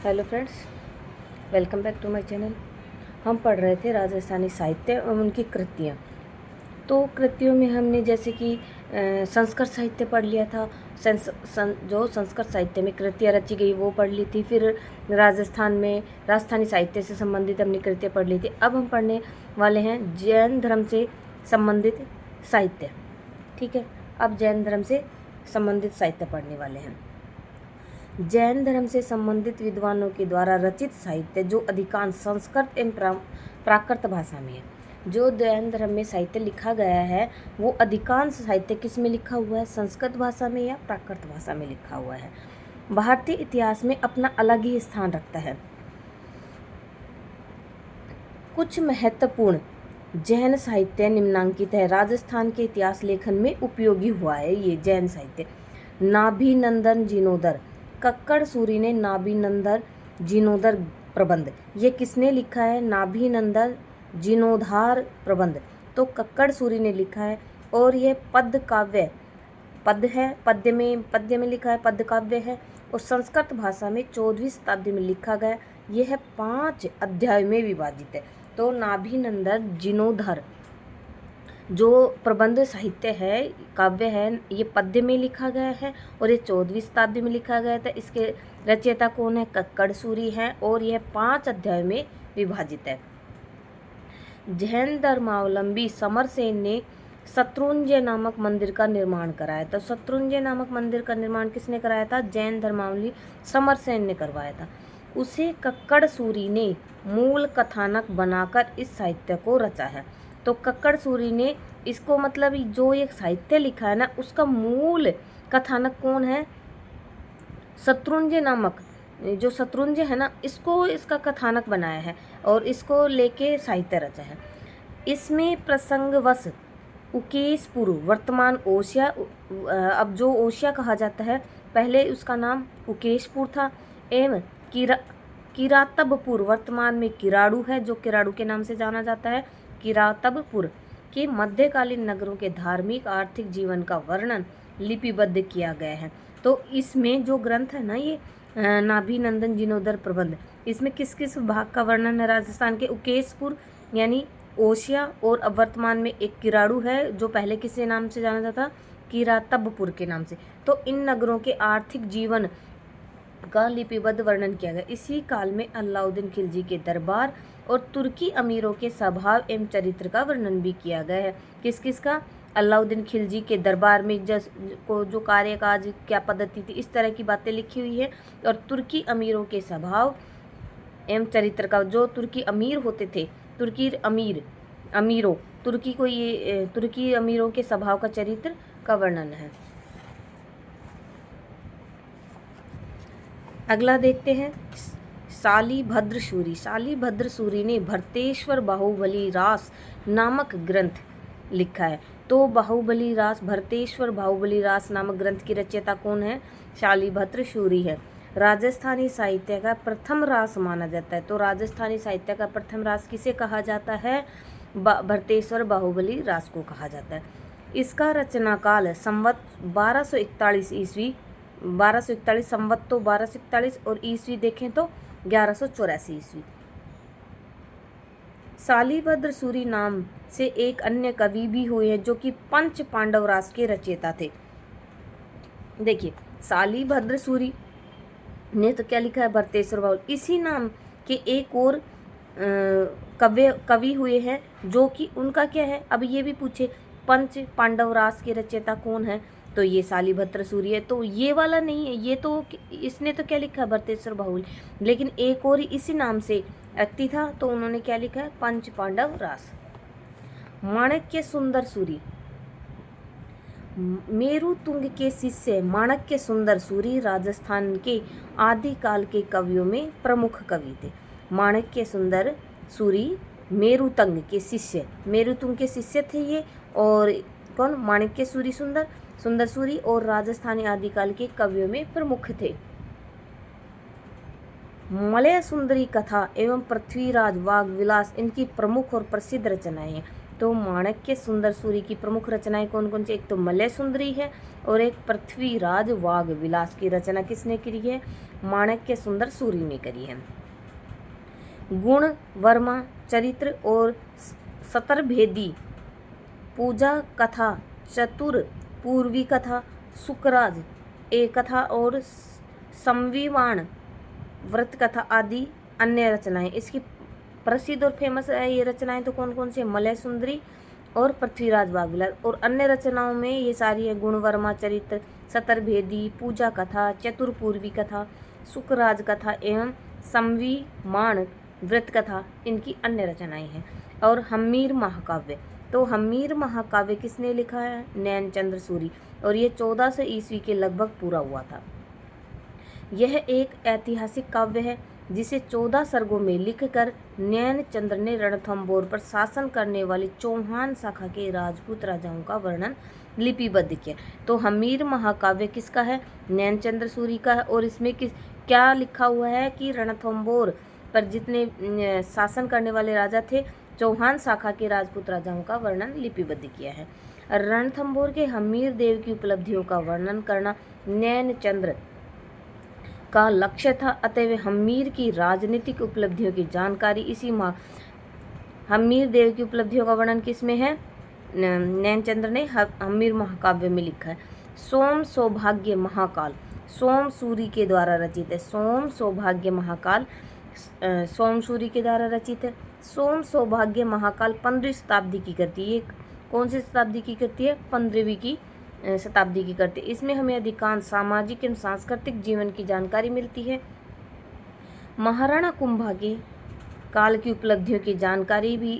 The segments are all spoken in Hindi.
Hello friends, welcome back to my channel. हम पढ़ रहे थे राजस्थानी साहित्य और उनकी कृतियाँ। तो कृतियों में हमने जैसे कि संस्कृत साहित्य पढ़ लिया था। जो संस्कृत साहित्य में कृतियाँ रची गई वो पढ़ ली थी। फिर राजस्थान में राजस्थानी साहित्य से संबंधित हमने कृतियाँ पढ़ ली थी। अब हम पढ़ने वाले हैं जैन धर्म से संबंधित साहित्य। ठीक है, अब जैन धर्म से संबंधित साहित्य पढ़ने वाले हैं। जैन धर्म से संबंधित विद्वानों के द्वारा रचित साहित्य जो अधिकांश संस्कृत एवं प्राकृत भाषा में है। जो जैन धर्म में साहित्य लिखा गया है वो अधिकांश साहित्य किस में लिखा हुआ है, संस्कृत भाषा में या प्राकृत भाषा में लिखा हुआ है। भारतीय इतिहास में अपना अलग ही स्थान रखता है। कुछ महत्वपूर्ण जैन साहित्य निम्नांकित है। राजस्थान के इतिहास लेखन में उपयोगी हुआ है ये जैन साहित्य। नाभिनंदन जीर्णोद्धार, कक्कड़ सूरी ने नाभिनंदन जीर्णोद्धार प्रबंध, ये किसने लिखा है? नाभिनंदन जीर्णोद्धार प्रबंध तो कक्कड़ सूरी ने लिखा है। और ये पद्य काव्य, पद्य है, पद्य में लिखा है, पद्य काव्य है। और संस्कृत भाषा में 14वीं शताब्दी में लिखा गया। यह है 5 अध्याय में विभाजित है। तो नाभिनंदन जीर्णोद्धार जो प्रबंध साहित्य है, काव्य है, ये पद्य में लिखा गया है और ये 14वीं शताब्दी में लिखा गया था। इसके रचयिता कौन है? कक्कड़ सूरी है और यह 5 अध्याय में विभाजित है। जैन धर्मावलंबी समरसेन ने शत्रुंजय नामक मंदिर का निर्माण कराया था। शत्रुंजय नामक मंदिर का निर्माण किसने कराया था? जैन धर्मावलंबी समरसेन ने करवाया था। उसे कक्कड़ सूरी ने मूल कथानक बनाकर इस साहित्य को रचा है। तो कक्कड़ सूरी ने इसको, मतलब जो एक साहित्य लिखा है ना, उसका मूल कथानक कौन है? शत्रुंजय नामक, जो शत्रुंजय है ना, इसको इसका कथानक बनाया है और इसको लेके साहित्य रचा है। इसमें प्रसंगवश उकेशपुर, वर्तमान ओसिया, अब जो ओसिया कहा जाता है, पहले उसका नाम उकेशपुर था, एवं किरातबपुर, वर्तमान में किराड़ू है, जो किराड़ू के नाम से जाना जाता है, किरातबपुर के मध्यकालीन नगरों के धार्मिक आर्थिक जीवन का वर्णन लिपिबद्ध किया गया है। तो इसमें जो ग्रंथ है ना, ये नाभिनंदन जीर्णोद्धार प्रबंध, इसमें किस किस भाग का वर्णन है? राजस्थान के उकेशपुर यानी ओसिया, और अब वर्तमान में एक किराड़ू है जो पहले किसी नाम से जाना जाता, किरातबपुर के नाम से। तो इन नगरों के आर्थिक जीवन का लिपिबद्ध वर्णन किया गया। इसी काल में अलाउद्दीन खिलजी के दरबार और तुर्की अमीरों के स्वभाव एवं चरित्र का वर्णन भी किया गया है। किस किस का? अलाउद्दीन खिलजी के दरबार में जो कार्यकाज, क्या पद्धति थी, इस तरह की बातें लिखी हुई है। और तुर्की अमीरों के स्वभाव एवं चरित्र का, जो तुर्की अमीर होते थे, तुर्की अमीरों के स्वभाव का, चरित्र का वर्णन है। अगला देखते हैं, शालिभद्र सूरी। शालिभद्र सूरी ने भरतेश्वर बाहुबली रास नामक ग्रंथ लिखा है। तो बाहुबली रास, भरतेश्वर बाहुबली रास नामक ग्रंथ की रचयिता कौन है? शालिभद्र सूरी है। राजस्थानी साहित्य का प्रथम रास माना जाता है। तो राजस्थानी साहित्य का प्रथम रास किसे कहा जाता है? भरतेश्वर बाहुबली रास को कहा जाता है। इसका रचना काल संवत 1241 ईस्वी, 1241 संवत तो 1241 और ईस्वी देखें तो 1184 ईस्वी। शालिभद्र सूरी नाम से एक अन्य कवि भी हुए हैं जो कि पंच पांडव रास के रचयिता थे। देखिए, शालिभद्र सूरी ने तो क्या लिखा है? भरतेश्वर बाहुबली। इसी नाम के एक और कवि हुए हैं जो कि उनका क्या है, अब ये भी पूछे पंच पांडव रास के रचयिता कौन है, तो ये शालिभद्र सूरी है। तो ये वाला नहीं है, ये तो इसने तो क्या लिखा है? भरतेश्वर बाहुबली। लेकिन एक और इसी नाम से व्यक्ति था, तो उन्होंने क्या लिखा है? पंच पांडव रास। माणक्य सुंदर सूरी, मेरु तुंग के शिष्य माणक्य सुंदर सूरी राजस्थान के आदिकाल के कवियों में प्रमुख कवि थे। माणक्य सुंदर सूरी मेरुतंग के शिष्य, मेरुतुंग के शिष्य थे ये। और कौन? माणक्य सूरी सुंदर सूरी, और राजस्थानी आदिकाल के कवियों में प्रमुख थे। मलय सुंदरी कथा एवं पृथ्वीराज वाग विलास इनकी प्रमुख और प्रसिद्ध रचनाएं हैं। तो माणक्य सुंदर सूरी की प्रमुख रचनाएं कौन कौन सी? एक तो मलय सुंदरी है और एक पृथ्वीराज वाग विलास की रचना किसने करी है? माणक्य सुंदर सूरी ने करी है। गुण वर्मा चरित्र और सतरभेदी पूजा कथा, चतुर पूर्वी कथा, सुकराज एक कथा और संविवाण व्रत कथा आदि अन्य रचनाएं। इसकी प्रसिद्ध और फेमस ये रचनाएं तो कौन कौन सी? मलय सुंदरी और पृथ्वीराज वाग विलास। और अन्य रचनाओं में ये सारी है गुणवर्मा चरित्र, सतरभेदी, पूजा कथा, चतुर पूर्वी कथा, सुकराज कथा एवं संविमान व्रत कथा इनकी अन्य रचनाएं हैं। और हम्मीर महाकाव्य, तो हम्मीर महाकाव्य किसने लिखा है? नैनचंद्र सूरी, और ये 1400 ईस्वी के लगभग पूरा हुआ था। यह एक ऐतिहासिक काव्य है जिसे 14 सर्गों में लिखकर नैनचंद्र ने रणथंभौर पर शासन करने वाली चौहान शाखा के राजपूत राजाओं का वर्णन लिपिबद्ध किया। तो हम्मीर महाकाव्य किसका है? नैनचंद्र सूरी का है। और इसमें क्या लिखा हुआ है कि रणथंभौर पर जितने शासन करने वाले राजा थे, चौहान शाखा के राजपूत राजाओं का वर्णन लिपिबद्ध किया है। रणथंभौर के हम्मीर देव की उपलब्धियों का वर्णन करना नैनचंद्र का लक्ष्य था, अतः हम्मीर की राजनीतिक उपलब्धियों की जानकारी इसी हम्मीर देव की उपलब्धियों का वर्णन किसमें है? नैनचंद्र ने हम्मीर महाकाव्य में लिखा है। सोम सौभाग्य महाकाल सोम सूरी के द्वारा रचित है। सोम सौभाग्य महाकाल सोम सूरी के द्वारा रचित है। सोम सौभाग्य महाकाल 15वीं शताब्दी की करती है। कौन सी शताब्दी की करती है? 15वीं की शताब्दी की करती है। इसमें हमें अधिकांश सामाजिक एवं सांस्कृतिक जीवन की जानकारी मिलती है। महाराणा कुंभा के काल की उपलब्धियों की जानकारी भी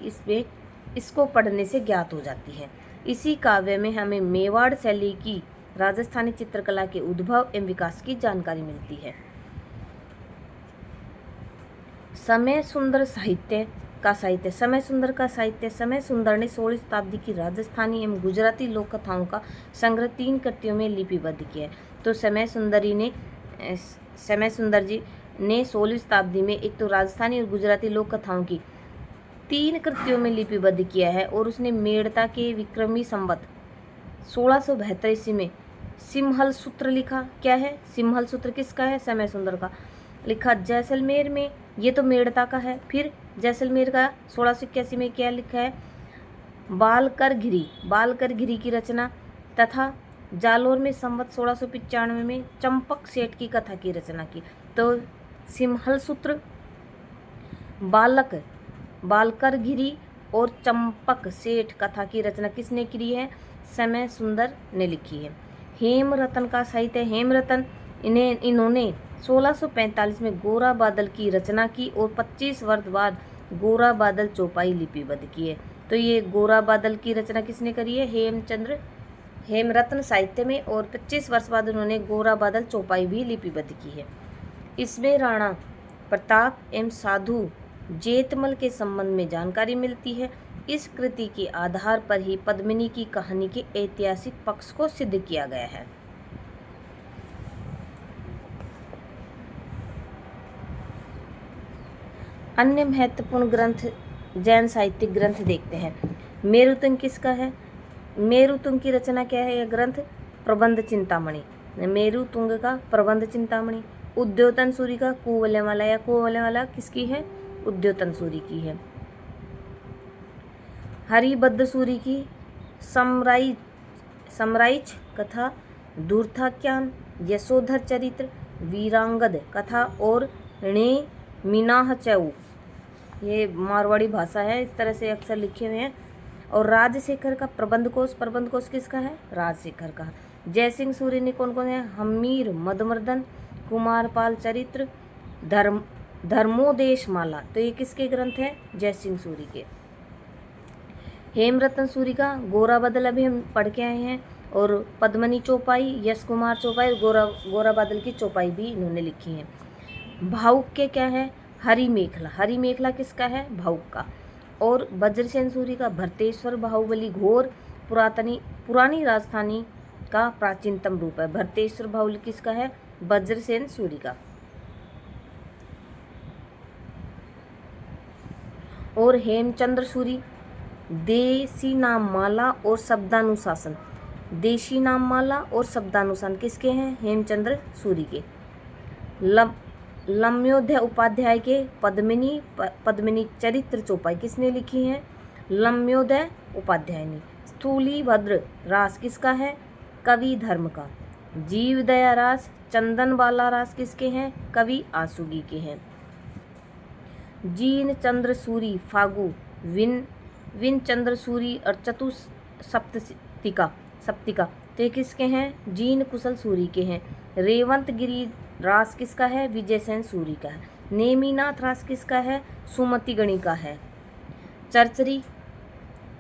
इसको पढ़ने से ज्ञात हो जाती है। इसी काव्य में हमें मेवाड़ शैली की राजस्थानी चित्रकला के उद्भव एवं विकास की जानकारी मिलती है। समय सुंदर साहित्य का साहित्य समय सुंदर का साहित्य समय सुंदर ने 16वीं शताब्दी की राजस्थानी एवं गुजराती लोक कथाओं का संग्रह 3 कृतियों में लिपिबद्ध किया है। तो समय सुंदर जी ने 16वीं शताब्दी में एक तो राजस्थानी और गुजराती लोक कथाओं की 3 कृतियों में लिपिबद्ध किया है। और उसने मेड़ता के विक्रमी संवत 1672 ईस्वी में सिमहल सूत्र लिखा। क्या है? सिमहल सूत्र किसका है? समय सुंदर का लिखा। जैसलमेर में, ये तो मेड़ता का है। फिर जैसलमेर का 1681 में क्या लिखा है? बालकर घिरी की रचना, तथा जालोर में संवत 1695 में चंपक सेठ की कथा की रचना की। तो सिमहल सूत्र, बालकर घिरी और चंपक सेठ कथा की रचना किसने की है? समय सुंदर ने लिखी है। हेमरतन का साहित्य हेमरतन इन्होंने 1645 में गोरा बादल की रचना की और 25 वर्ष बाद गोरा बादल चौपाई लिपिबद्ध की है। तो ये गोरा बादल की रचना किसने करी है? हेमरत्न साहित्य में। और 25 वर्ष बाद उन्होंने गोरा बादल चौपाई भी लिपिबद्ध की है। इसमें राणा प्रताप एवं साधु जेतमल के संबंध में जानकारी मिलती है। इस कृति के आधार पर ही पद्मिनी की कहानी के ऐतिहासिक पक्ष को सिद्ध किया गया है। अन्य महत्वपूर्ण ग्रंथ, जैन साहित्यिक ग्रंथ देखते हैं। मेरुतुंग किसका है? मेरुतुंग की रचना क्या है? यह ग्रंथ प्रबंध चिंतामणि, मेरुतुंग का प्रबंध चिंतामणि। उद्योतन सूरी का कुवलयमाला, या कुवलयमाला किसकी है? उद्योतन सूरी की है। हरिभद्र सूरी की समराइच कथा, धूर्ताख्यान, यशोधर चरित्र, वीरांगद कथा और णे मीनाह चऊ, ये मारवाड़ी भाषा है, इस तरह से अक्सर लिखे हुए हैं। और राजशेखर का प्रबंध कोश किसका है? राजशेखर का। जयसिंह सूरी ने कौन कौन है? हम्मीर, मधुमर्दन, कुमारपाल चरित्र, धर्मोदेश माला। तो ये किसके ग्रंथ हैं? जयसिंह सूरी के। हेमरतन सूरी का गोरा बादल अभी हम पढ़ के आए हैं। और पद्मनी चौपाई, यश कुमार चौपाई, गोरा बादल की चौपाई भी इन्होंने लिखी है। भावुक के क्या है? हरि मेखला किसका है? भावुक का। और वज्रसेन सूरी का भरतेश्वर बाहुबली घोर पुरानी राजस्थानी का प्राचीनतम रूप है। भरतेश्वर बाहुबली किसका है? वज्रसेन सूरी का। और हेमचंद्र सूरी देशी नाम माला और शब्दानुशासन, देशी नाम माला और शब्दानुशासन किसके हैं? हेमचंद्र सूरी के। लम्योदय उपाध्याय के पद्मिनी चरित्र चौपाई किसने लिखी है? लम्योदय उपाध्याय ने। स्थूलीभद्र रास किसका है? कवि धर्म का। जीवदया रास, चंदनबाला रास किसके हैं? कवि आसुगी के हैं। जीन चंद्र सूरी फागु, विन चंद्र सूरी और सप्तिका तो किसके हैं? जीन कुशल सूरी के हैं। रेवंत गिरी रास किसका है? विजय सेन सूरी का है। नेमीनाथ रास किसका है? सुमति गणी का है। चरचरी,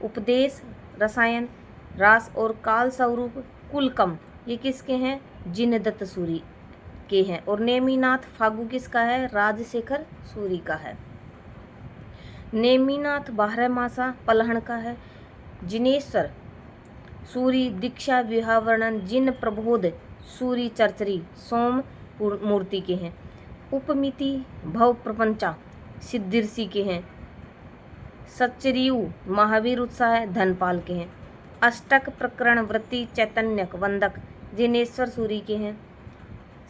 उपदेश, रसायन रास और काल स्वरूप कुलकम ये किसके हैं? जिनदत्त सूरी के हैं। और नेमीनाथ फागु किसका है? राजशेखर सूरी का है। नेमीनाथ बारहमासा पलहन का है। जिनेश्वर सूरी दीक्षा विवाह वर्णन, जिन प्रबोध सूरी चरचरी सोम मूर्ति के हैं। उपमिति भव प्रपंचा सिद्धिर्षि के हैं। सच्चरियु महावीर उत्साह धनपाल के हैं। अष्टक प्रकरण वृत्ति चैतन्य वंदक जिनेश्वर सूरी के हैं।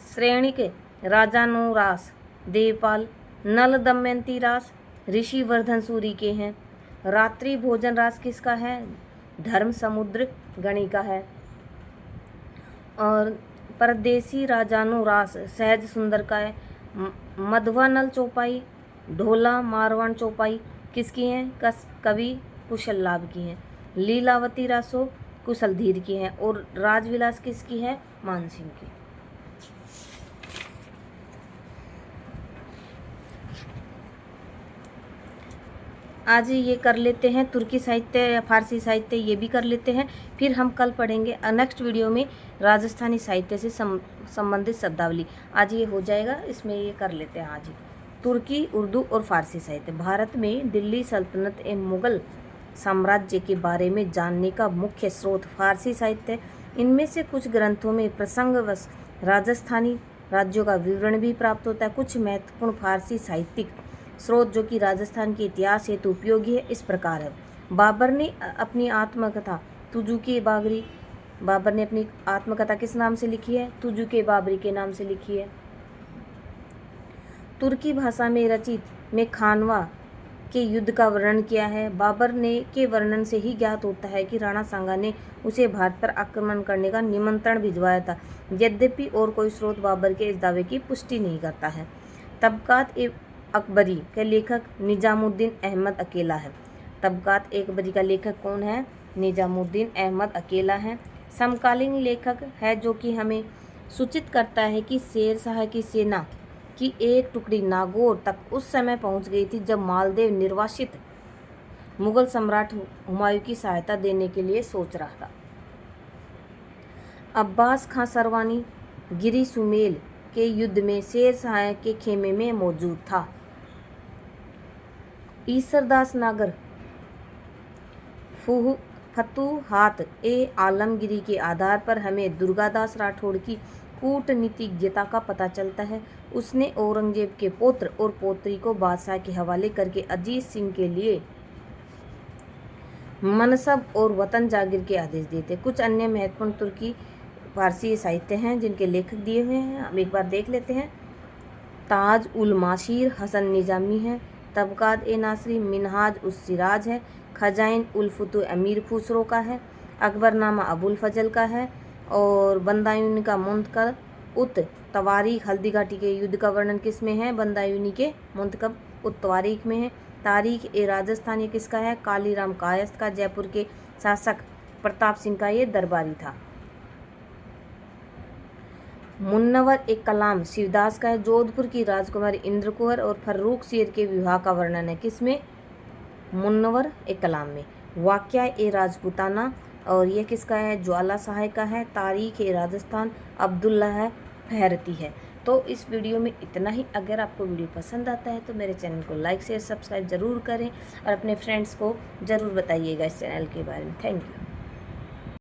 श्रेणिक राजानुरास देवपाल, नल दमयंती रास ऋषिवर्धन सूरी के हैं। रात्रि भोजन रास किसका है? धर्म समुद्र गणी का है। और परदेसी राजानुरास सहज सुंदर का है। मधवानल चौपाई, ढोला मारवाड़ चौपाई किसकी हैं? कवि कुशल लाभ की हैं। लीलावती रासो कुशल धीर की हैं। और राजविलास किसकी है? मानसिंह की। आज ये कर लेते हैं तुर्की साहित्य या फारसी साहित्य, ये भी कर लेते हैं। फिर हम कल पढ़ेंगे नेक्स्ट वीडियो में राजस्थानी साहित्य से संबंधित शब्दावली। आज ये हो जाएगा, इसमें ये कर लेते हैं आज ही। तुर्की, उर्दू और फारसी साहित्य। भारत में दिल्ली सल्तनत एवं मुगल साम्राज्य के बारे में जानने का मुख्य स्रोत फारसी साहित्य है। इनमें से कुछ ग्रंथों में प्रसंगवश राजस्थानी राज्यों का विवरण भी प्राप्त होता है। कुछ महत्वपूर्ण फारसी साहित्यिक स्रोत जो कि राजस्थान के इतिहास हेतु उपयोगी है इस प्रकार है। बाबर ने अपनी आत्मकथा तुजुके बाबरी, बाबर ने अपनी आत्मकथा किस नाम से लिखी है? तुजुके बाबरी के नाम से लिखी है। तुर्की भाषा में रचित में खानवा के युद्ध का वर्णन किया है। बाबर ने के वर्णन से ही ज्ञात होता है कि राणा सांगा ने उसे भारत पर आक्रमण करने का निमंत्रण भिजवाया था। यद्यपि और कोई स्रोत बाबर के इस दावे की पुष्टि नहीं करता है। तबकात अकबरी के लेखक निजामुद्दीन अहमद अकेला है। तबकात अकबरी का लेखक कौन है? निजामुद्दीन अहमद अकेला है। समकालीन लेखक है जो कि हमें सूचित करता है कि शेर शाह की सेना की एक टुकड़ी नागौर तक उस समय पहुंच गई थी जब मालदेव निर्वासित मुगल सम्राट हुमायूं की सहायता देने के लिए सोच रहा था। अब्बास खां सरवानी गिरी सुमेल के युद्ध में शेर शाह के खेमे में मौजूद था। ईसरदास नागर फतुहात ए आलमगिरी के आधार पर हमें दुर्गादास राठौड़ की कूटनीतिज्ञता का पता चलता है। उसने औरंगजेब के पुत्र और पौत्री को बादशाह के हवाले करके अजीत सिंह के लिए मनसब और वतन जागीर के आदेश दिए थे। कुछ अन्य महत्वपूर्ण तुर्की फारसी साहित्य हैं जिनके लेखक दिए हुए हैं, हम एक बार देख लेते हैं। ताज उल माशीर हसन निजामी है। तबकात ए नासरी मिनहाज उस सिराज है। खजाइन उल फुतू अमीर खुसरो का है। अकबरनामा अबुल फजल का है। और बंदायूनी का मुंतकब उत तवारीख हल्दी घाटी के युद्ध का वर्णन किस में है? बंदायूनी के मुंतकब उत तवारीख में है। तारीख ए राजस्थान ये किसका है? कालीराम कायस्थ का। जयपुर के शासक प्रताप सिंह का ये दरबारी था। मुन्नवर एक कलाम शिवदास का है। जोधपुर की राजकुमारी इंद्र कुंवर और फर्रुख शेर के विवाह का वर्णन है किसमें? मुन्नवर एक कलाम में। वाक्या ए राजपूताना और यह किसका है? ज्वाला सहाय का है। तारीख ए राजस्थान अब्दुल्ला है फहरती है। तो इस वीडियो में इतना ही। अगर आपको वीडियो पसंद आता है तो मेरे चैनल को लाइक शेयर सब्सक्राइब ज़रूर करें और अपने फ्रेंड्स को ज़रूर बताइएगा इस चैनल के बारे में। Thank you.